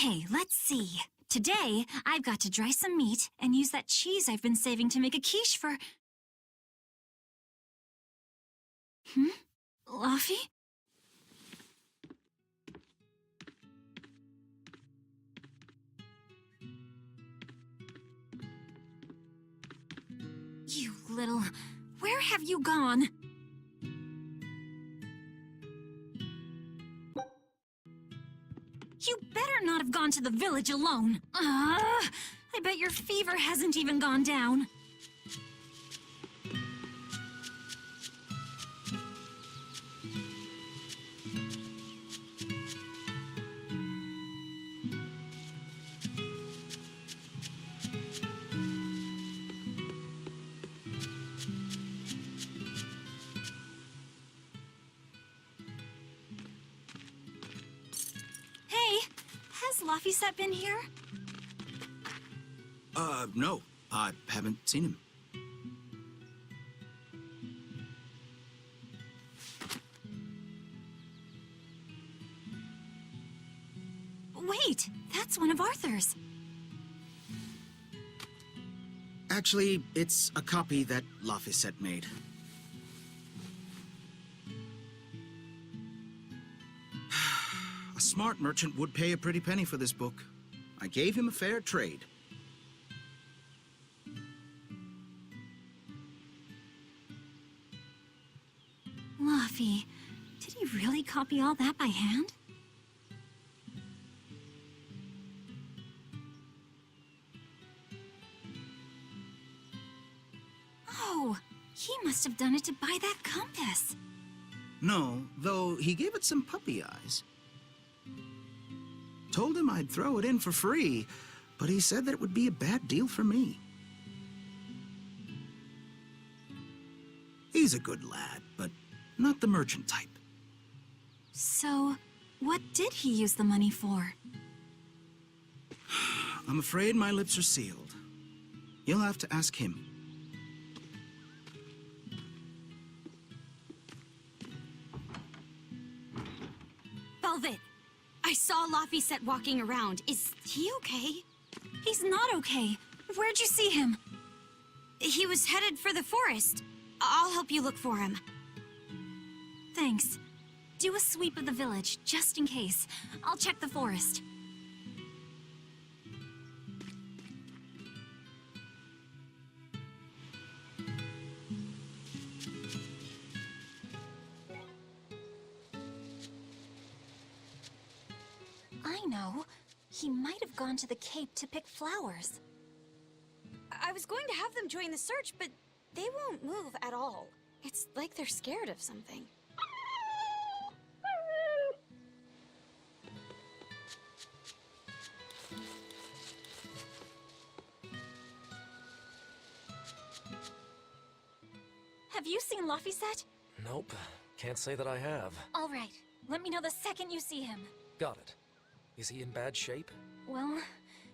Okay, let's see. Today, I've got to dry some meat and use that cheese I've been saving to make a quiche for... Luffy? You little... Where have you gone? You better not have gone to the village alone. I bet your fever hasn't even gone down. Has Laphicet been here? No. I haven't seen him. Wait, that's one of Arthur's. Actually, it's a copy that Laphicet made. A smart merchant would pay a pretty penny for this book. I gave him a fair trade. Luffy, did he really copy all that by hand? Oh, he must have done it to buy that compass. No, though he gave it some puppy eyes. Told him I'd throw it in for free, but he said that it would be a bad deal for me. He's a good lad, but not the merchant type. So, what did he use the money for? I'm afraid my lips are sealed. You'll have to ask him. Velvet, I saw Laphicet walking around. Is he okay? He's not okay. Where'd you see him? He was headed for the forest. I'll help you look for him. Thanks. Do a sweep of the village, just in case. I'll check the forest. I know. He might have gone to the Cape to pick flowers. I was going to have them join the search, but they won't move at all. It's like they're scared of something. Have you seen Laphicet? Nope. Can't say that I have. All right. Let me know the second you see him. Got it. Is he in bad shape? Well,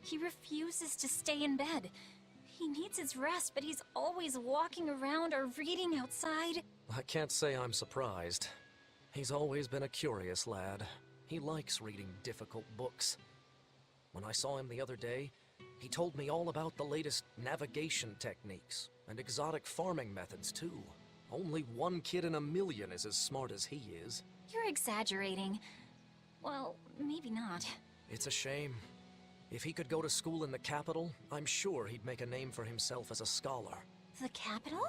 he refuses to stay in bed. He needs his rest, but he's always walking around or reading outside. I can't say I'm surprised. He's always been a curious lad. He likes reading difficult books. When I saw him the other day, he told me all about the latest navigation techniques and exotic farming methods, too. Only one kid in a million is as smart as he is. You're exaggerating. Well, maybe not. It's a shame. If he could go to school in the capital, I'm sure he'd make a name for himself as a scholar. The capital?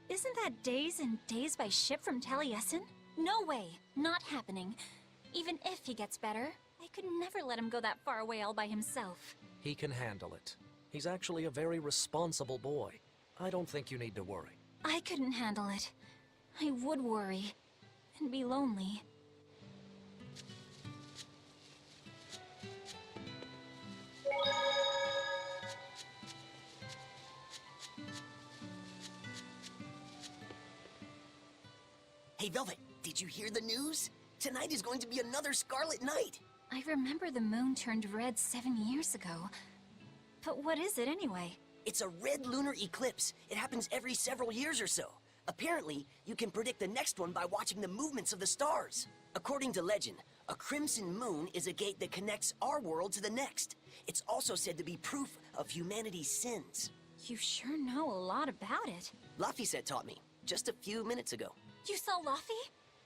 Isn't that days and days by ship from Taliesin? No way. Not happening. Even if he gets better, I could never let him go that far away all by himself. He can handle it. He's actually a very responsible boy. I don't think you need to worry. I couldn't handle it. I would worry. And be lonely. Hey, Velvet, did you hear the news? Tonight is going to be another Scarlet Night. I remember the moon turned red 7 years ago. But what is it anyway? It's a red lunar eclipse. It happens every several years or so. Apparently, you can predict the next one by watching the movements of the stars. According to legend, A crimson moon is a gate that connects our world to the next. It's also said to be proof of humanity's sins. You sure know a lot about it. Laphicet taught me, just a few minutes ago. You saw Luffy?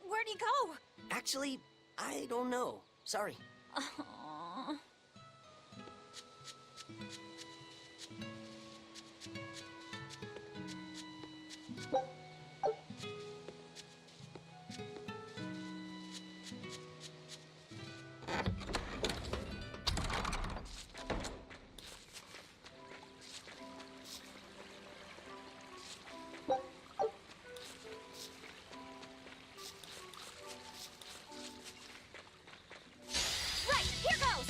Where'd he go? Actually, I don't know. Sorry. Aww. Right, here goes!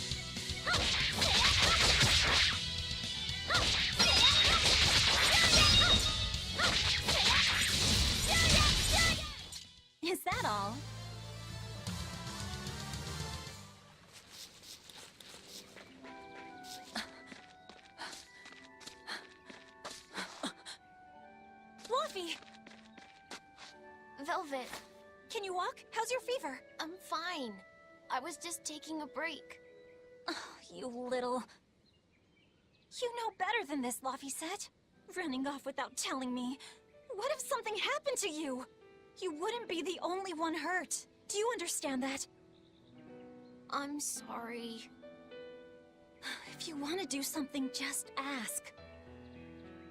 Is that all? Fluffy! Velvet, Can you walk? How's your fever? I'm fine. I was just taking a break. Oh, you little... You know better than this, Laphicet. Running off without telling me. What if something happened to you? You wouldn't be the only one hurt. Do you understand that? I'm sorry. If you want to do something, just ask.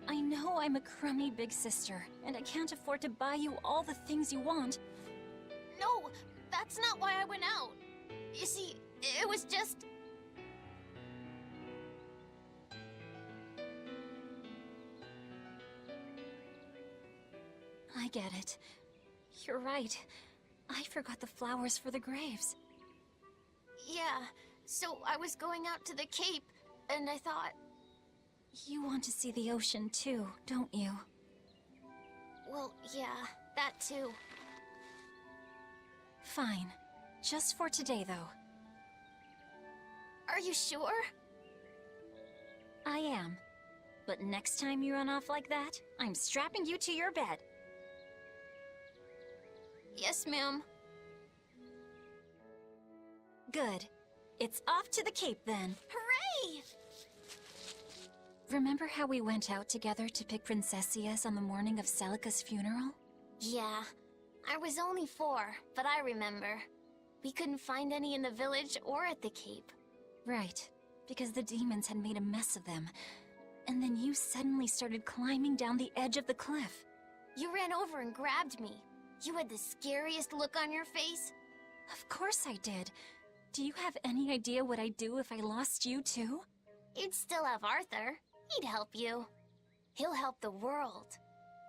I know I'm a crummy big sister, and I can't afford to buy you all the things you want. No, that's not why I went out. You see, it was just... I get it. You're right. I forgot the flowers for the graves. Yeah, so I was going out to the Cape, and I thought... You want to see the ocean too, don't you? Well, yeah, that too. Fine. Just for today, though. Are you sure? I am. But next time you run off like that, I'm strapping you to your bed. Yes, ma'am. Good. It's off to the Cape then. Hooray! Remember how we went out together to pick Princessias on the morning of Celica's funeral? Yeah, I was only 4, but I remember. We couldn't find any in the village or at the Cape. Right, because the demons had made a mess of them. And then you suddenly started climbing down the edge of the cliff. You ran over and grabbed me. You had the scariest look on your face. Of course I did. Do you have any idea what I'd do if I lost you too? You'd still have Arthur. He'd help you. He'll help the world.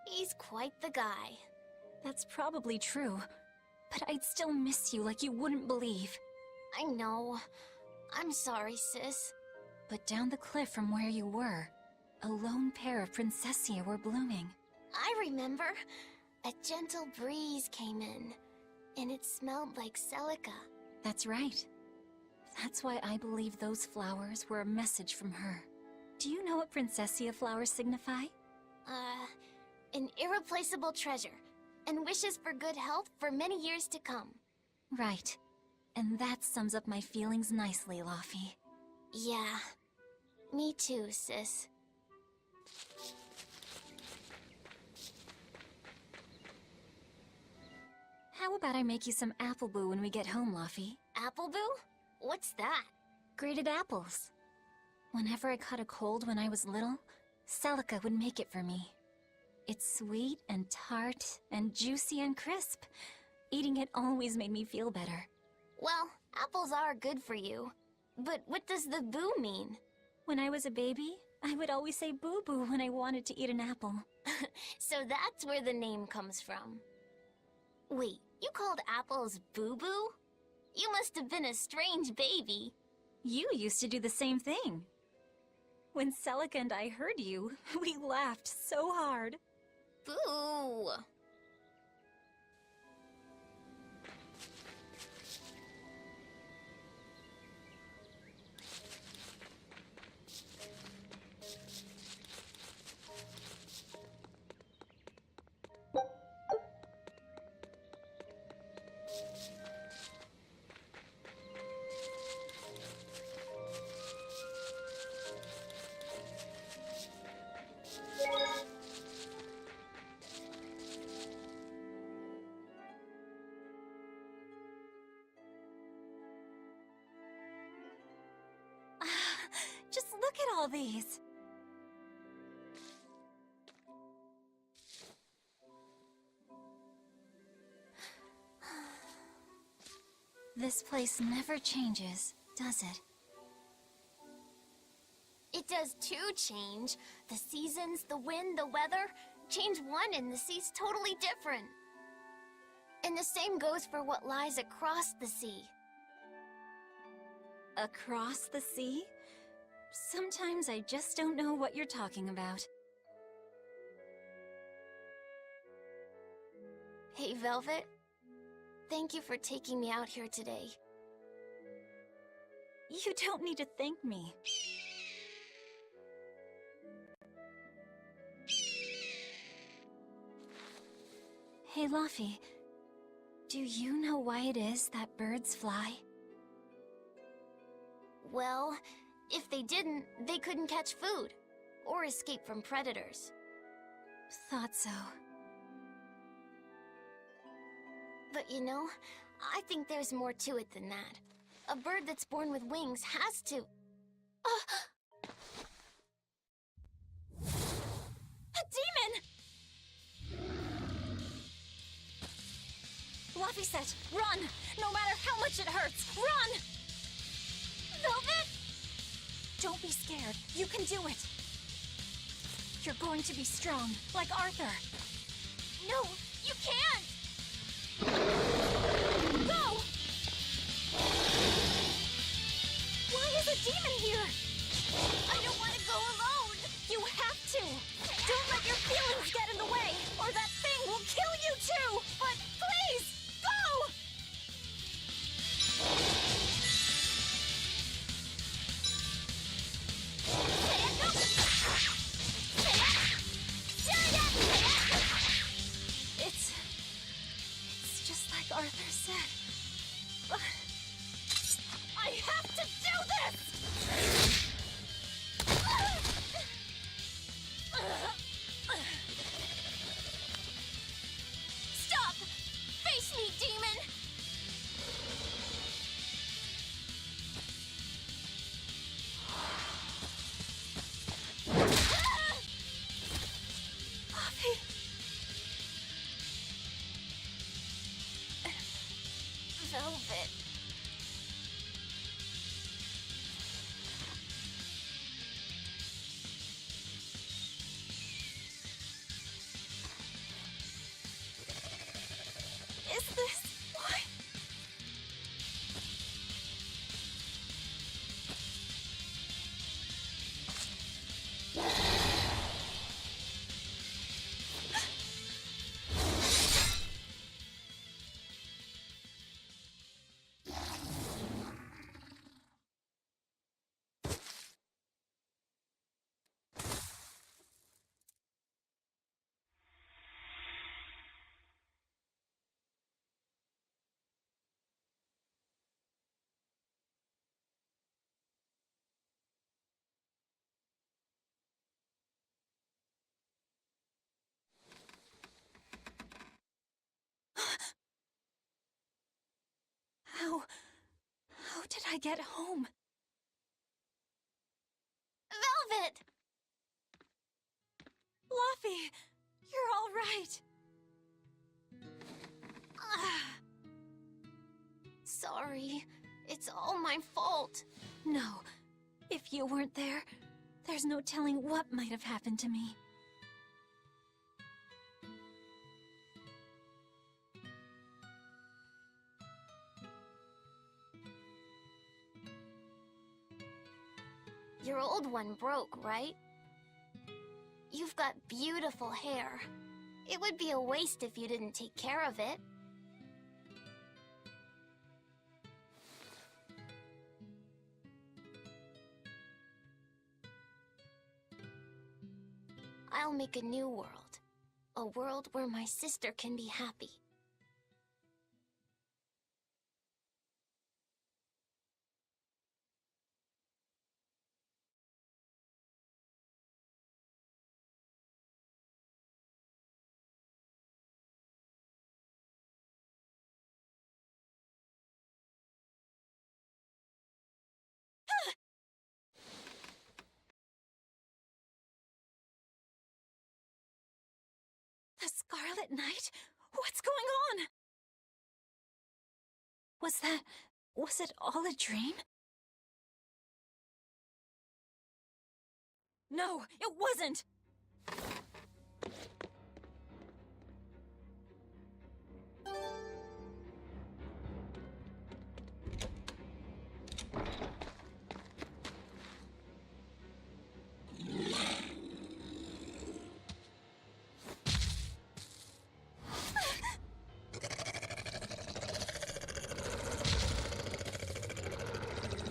He's quite the guy. That's probably true. But I'd still miss you like you wouldn't believe. I know. I'm sorry, sis. But down the cliff from where you were, a lone pair of Princessia were blooming. I remember. A gentle breeze came in, and it smelled like Celica. That's right. That's why I believe those flowers were a message from her. Do you know what Princessia flowers signify? An irreplaceable treasure, and wishes for good health for many years to come. Right. And that sums up my feelings nicely, Laffy. Yeah. Me too, sis. How about I make you some apple boo when we get home, Laffy? Appleboo? What's that? Grated apples. Whenever I caught a cold when I was little, Celica would make it for me. It's sweet and tart and juicy and crisp. Eating it always made me feel better. Well, apples are good for you. But what does the boo mean? When I was a baby, I would always say boo-boo when I wanted to eat an apple. So that's where the name comes from. Wait, you called apples boo-boo? You must have been a strange baby. You used to do the same thing. When Celica and I heard you, we laughed so hard. Boo! Just look at all these. This place never changes, does it? It does too change. The seasons, the wind, the weather. Change one and the sea's totally different. And the same goes for what lies across the sea. Across the sea? Sometimes I just don't know what you're talking about. Hey, Velvet. Thank you for taking me out here today. You don't need to thank me. Hey, Luffy. Do you know why it is that birds fly? Well, if they didn't, they couldn't catch food. Or escape from predators. Thought so. But you know, I think there's more to it than that. A bird that's born with wings has to... A demon! Luffy said, run! No matter how much it hurts, run! Velvet! Don't be scared. You can do it. You're going to be strong, like Arthur. No, you can't! Go! Why is a demon here? I don't want to go alone! You have to! Don't let your feelings get in the way, or that thing will kill you too! But please, go! It's just like Arthur said. But I have to do this! Stop! Face me, demon! Luffy. Velvet. Is this why? How did I get home? Velvet! Luffy, you're all right. Sorry. It's all my fault. No, if you weren't there, there's no telling what might have happened to me. Your old one broke, right? You've got beautiful hair. It would be a waste if you didn't take care of it. I'll make a new world. A world where my sister can be happy. The Scarlet Knight? What's going on? Was it all a dream? No, it wasn't!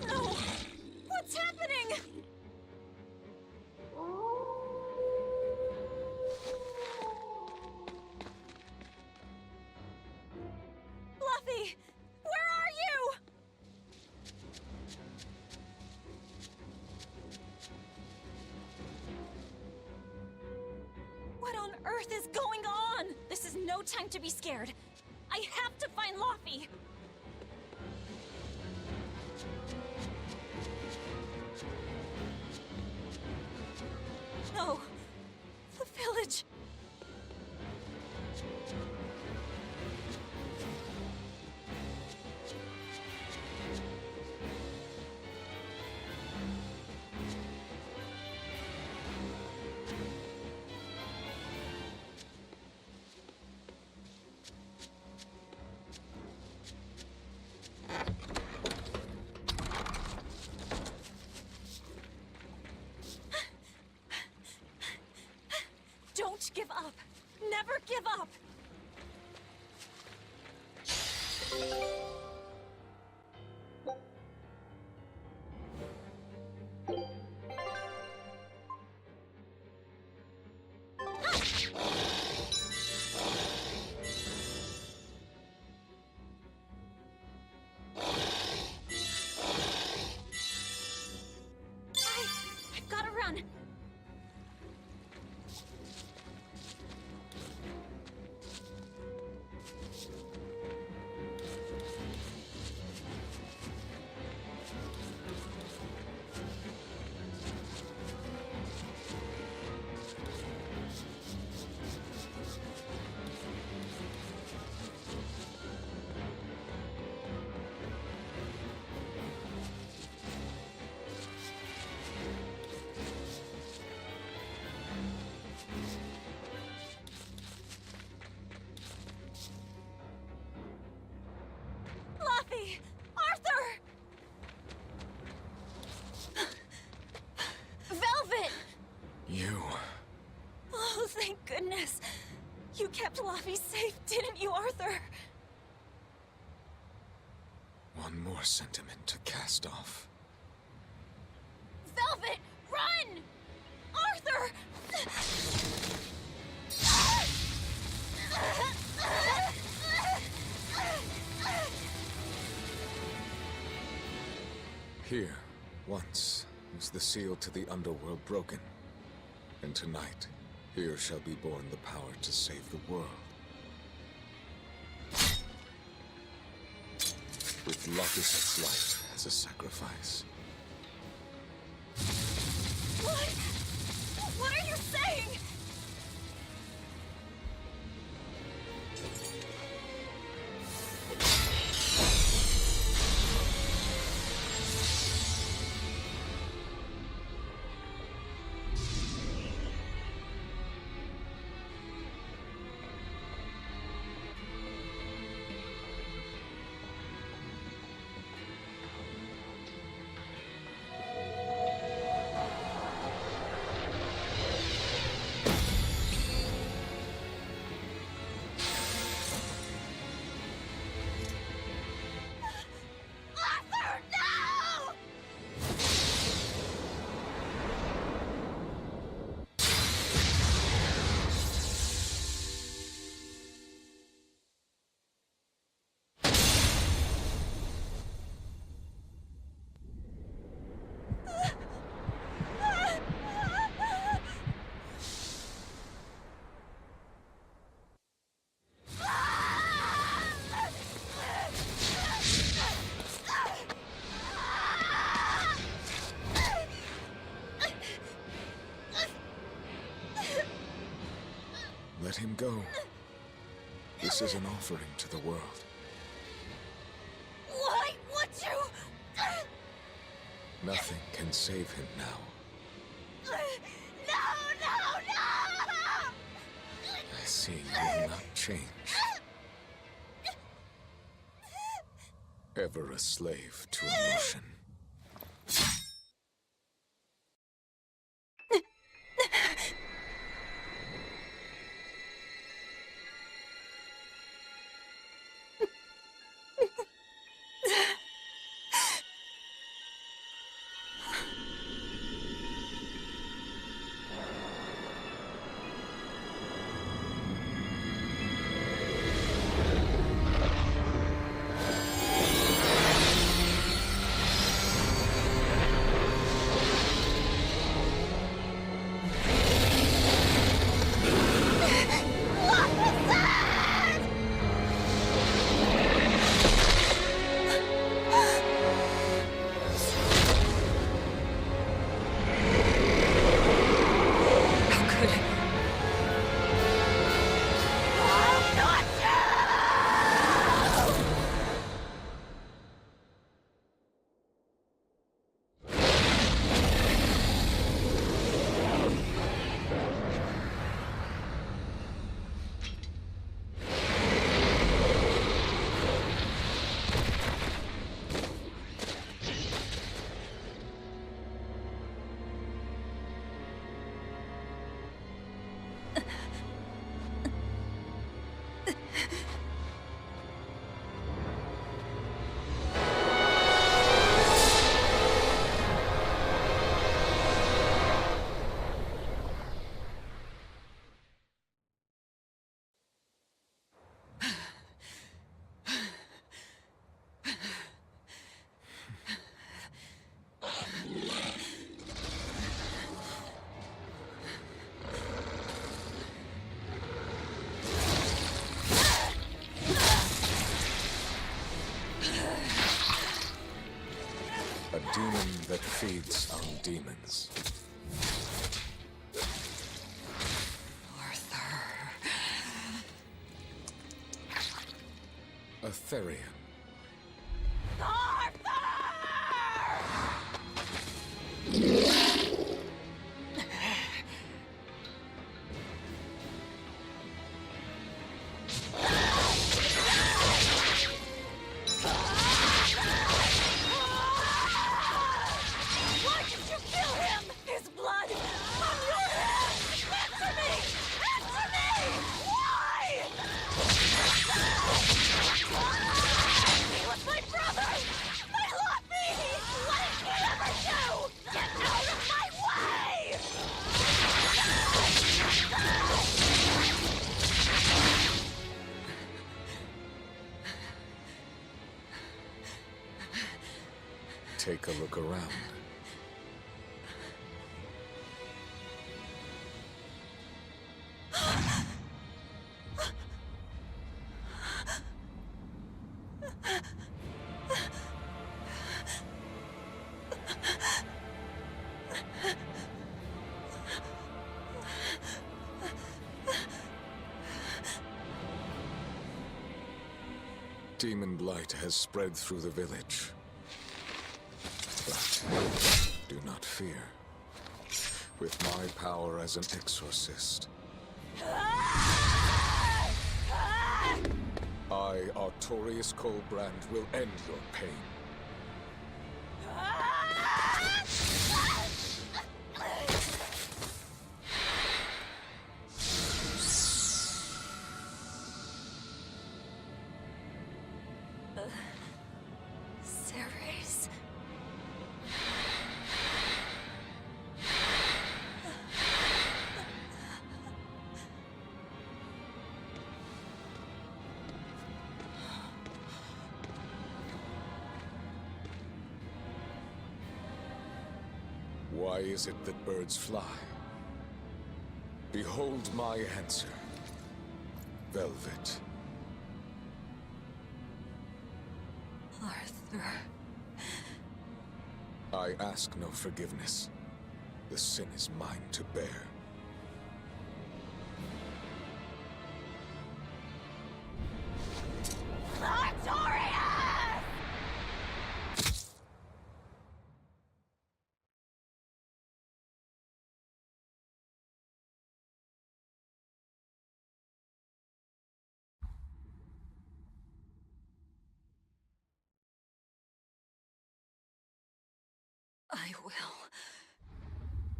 No! What's happening? Fluffy! Where are you? What on earth is going on? This is no time to be scared. I have to find Luffy! No. The village. Don't give up. Never give up. I've got to run. Luffy! Arthur! Velvet! You... Oh, thank goodness. You kept Luffy safe, didn't you, Arthur? One more sentiment to cast off. Velvet, run! Arthur! Here, once, was the seal to the underworld broken. And tonight, here shall be born the power to save the world. With Locus's life as a sacrifice. What? What are you saying? Let him go. This is an offering to the world. Why would you? Nothing can save him now. No! I see you will not change. Ever a slave to emotion. A demon that feeds on demons. Arthur. A Therian. Why did you kill him? His blood on your hands! Answer me! Answer me! Why? He was my brother! My Luffy! What did he ever do? Get out of my way! Take a look around. Demon blight has spread through the village. But do not fear. With my power as an exorcist, I, Artorius Colbrand, will end your pain. Ceres. Why is it that birds fly? Behold my answer. Velvet. Arthur. I ask no forgiveness. The sin is mine to bear.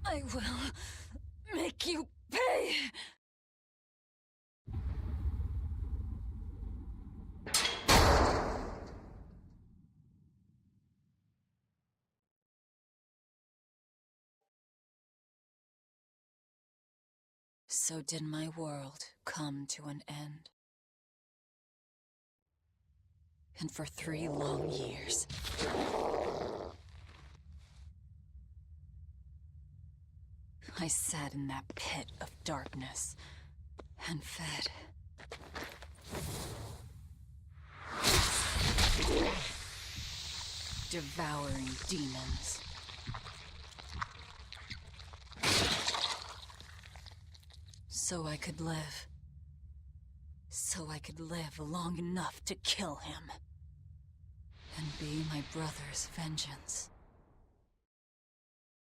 I will make you pay! So did my world come to an end. And for 3 long years, I sat in that pit of darkness and fed. Devouring demons. So I could live. So I could live long enough to kill him. And be my brother's vengeance.